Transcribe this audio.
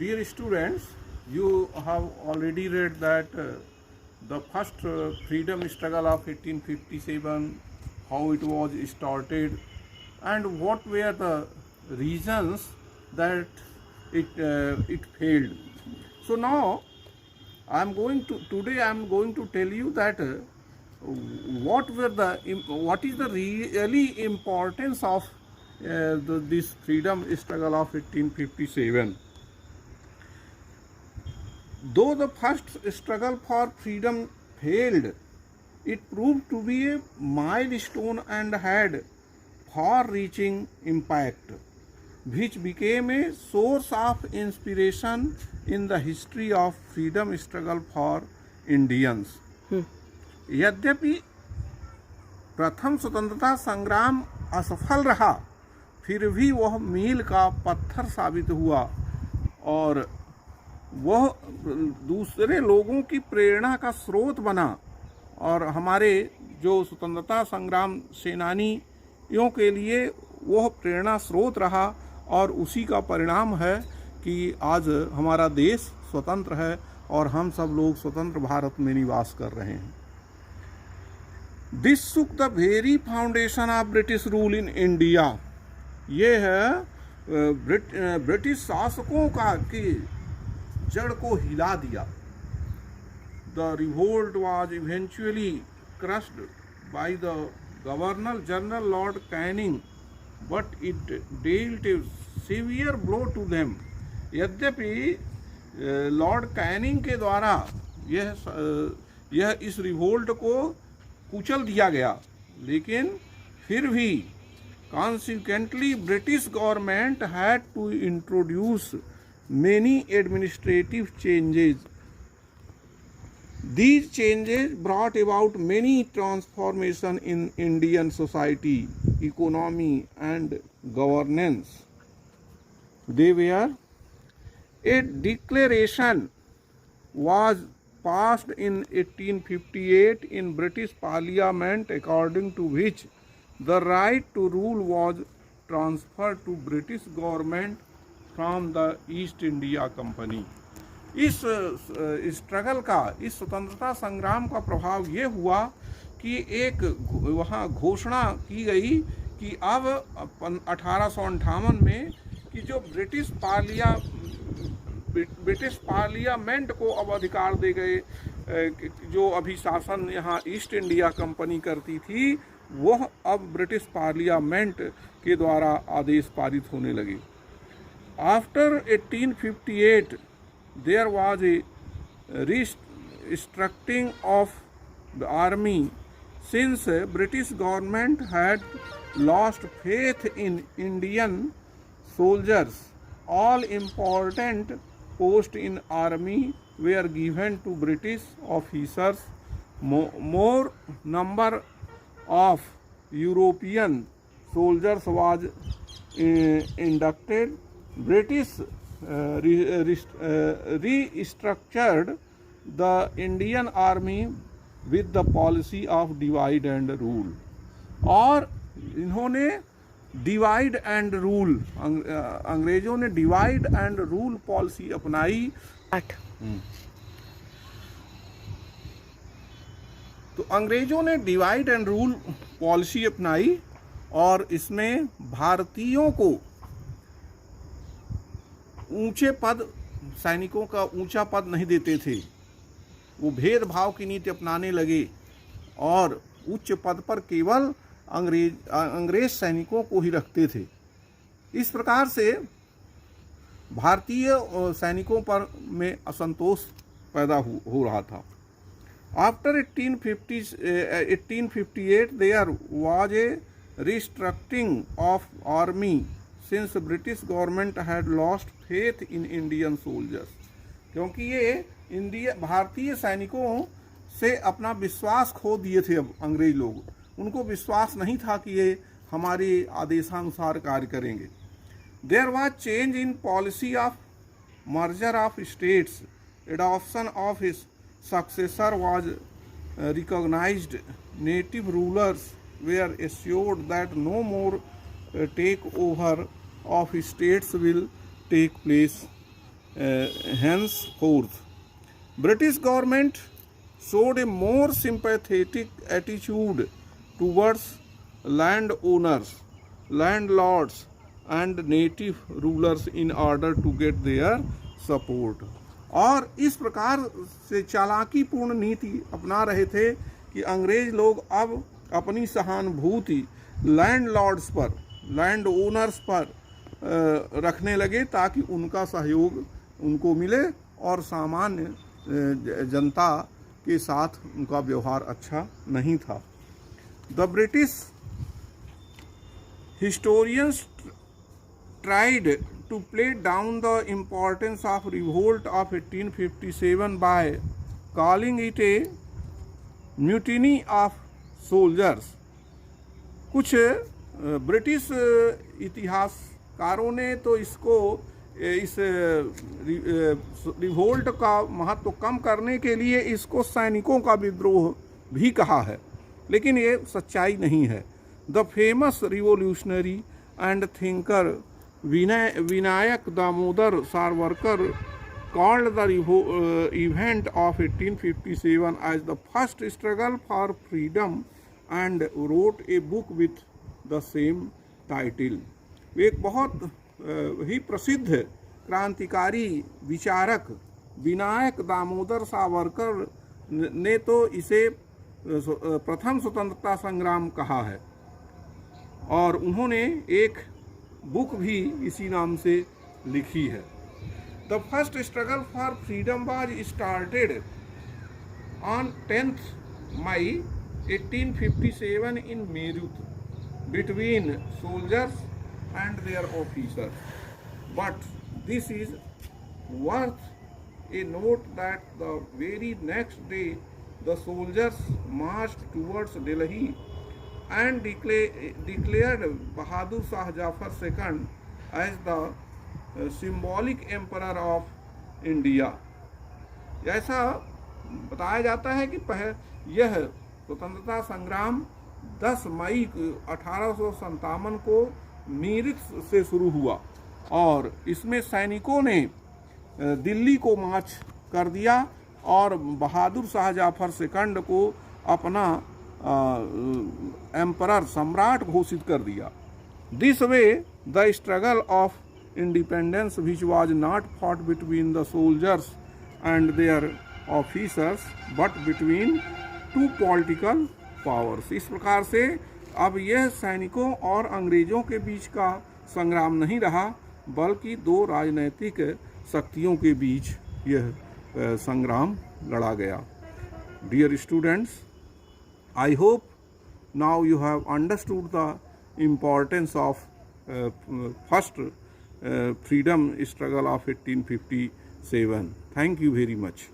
Dear students, you have already read that the first freedom struggle of 1857, how it was started, and what were the reasons that it failed. So now today I am going to tell you that what is the really importance of this freedom struggle of 1857. Though the first struggle for freedom failed, it proved to be a milestone and had far-reaching impact, which became a source of inspiration in the history of freedom struggle for Indians. यद्यपि प्रथम स्वतंत्रता संग्राम असफल रहा, फिर भी वह मील का पत्थर साबित हुआ और वह दूसरे लोगों की प्रेरणा का स्रोत बना और हमारे जो स्वतंत्रता संग्राम सेनानियों के लिए वह प्रेरणा स्रोत रहा और उसी का परिणाम है कि आज हमारा देश स्वतंत्र है और हम सब लोग स्वतंत्र भारत में निवास कर रहे हैं. This shook the very foundation of British rule in India. ये है ब्रिटिश शासकों का कि जड़ को हिला दिया. The revolt was eventually crushed by the governor general Lord Canning, but it dealt a severe blow to them. यद्यपि लॉर्ड कैनिंग के द्वारा यह इस रिवोल्ट को कुचल दिया गया, लेकिन फिर भी consequently British government had to introduce many administrative changes. These changes brought about many transformations in Indian society, economy and governance. They were: a declaration was passed in 1858 in British Parliament, according to which the right to rule was transferred to British government from the east India company. इस struggle का, इस स्वतंत्रता संग्राम का प्रभाव ये हुआ कि एक वहाँ घोषणा की गई कि अब 1858 में कि जो ब्रिटिश पार्लियामेंट को अब अधिकार दे गए, जो अभी शासन यहाँ ईस्ट इंडिया कंपनी करती थी, वह अब ब्रिटिश पार्लियामेंट के द्वारा आदेश पारित होने लगे. After 1858, there was a restructuring of the army, since British government had lost faith in Indian soldiers. All important posts in army were given to British officers. More number of European soldiers was inducted. British restructured the Indian army with the policy of divide and rule. और इन्होंने divide and rule, अंग्रेजों ने divide and rule policy अपनाई. तो अंग्रेजों ने divide and rule policy अपनाई और इसमें भारतीयों को ऊंचे पद, सैनिकों का ऊंचा पद नहीं देते थे. वो भेदभाव की नीति अपनाने लगे और उच्च पद पर केवल अंग्रेज सैनिकों को ही रखते थे. इस प्रकार से भारतीय सैनिकों पर में असंतोष पैदा हो रहा था. After 1858 there was a restructuring of army, since British government had lost faith in Indian soldiers. क्योंकि ये भारतीय सैनिकों से अपना विश्वास खो दिए थे. अब अंग्रेज लोग, उनको विश्वास नहीं था कि ये हमारे आदेशानुसार कार्य करेंगे. There was change in policy of merger of states. Adoption of his successor was recognized. Native rulers were assured that no more takeover of states will take place. henceforth. British government showed a more sympathetic attitude towards landowners, landlords, and native rulers in order to get their support. और इस प्रकार से चालाकीपूर्ण नीति अपना रहे थे कि अंग्रेज लोग अब अपनी सहानुभूति लैंडलॉर्ड्स पर, लैंड ओनर्स पर रखने लगे ताकि उनका सहयोग उनको मिले और सामान्य जनता के साथ उनका व्यवहार अच्छा नहीं था. The British historians tried to play down the importance of revolt of 1857 by calling it a mutiny of soldiers. कुछ ब्रिटिश इतिहासकारों ने तो इसको इस रिवोल्ट का महत्व कम करने के लिए इसको सैनिकों का विद्रोह भी कहा है, लेकिन ये सच्चाई नहीं है. The famous revolutionary and thinker Vinayak Damodar Savarkar called the event of 1857 as the first struggle for freedom and wrote a book with the same title. एक बहुत ही प्रसिद्ध क्रांतिकारी विचारक विनायक दामोदर सावरकर ने तो इसे प्रथम स्वतंत्रता संग्राम कहा है और उन्होंने एक बुक भी इसी नाम से लिखी है. The first struggle for freedom was started on 10th May 1857 in Meerut between soldiers and there officers. But this is worth A note that the very next day the soldiers marched towards Delhi and declared Bahadur Shah Jafar II as the symbolic emperor of India. ऐसा बताया जाता है कि यह स्वतंत्रता संग्राम 10 मई 1857 को मेरठ से शुरू हुआ और इसमें सैनिकों ने दिल्ली को मार्च कर दिया और बहादुर शाह जाफर II को अपना एम्परर सम्राट घोषित कर दिया. This way the struggle of independence which was not fought between the soldiers and there officers but between two political powers. इस प्रकार से अब यह सैनिकों और अंग्रेजों के बीच का संग्राम नहीं रहा बल्कि दो राजनैतिक शक्तियों के बीच यह संग्राम लड़ा गया. Dear students, I hope now you have understood the importance of first freedom struggle of 1857. Thank you very much.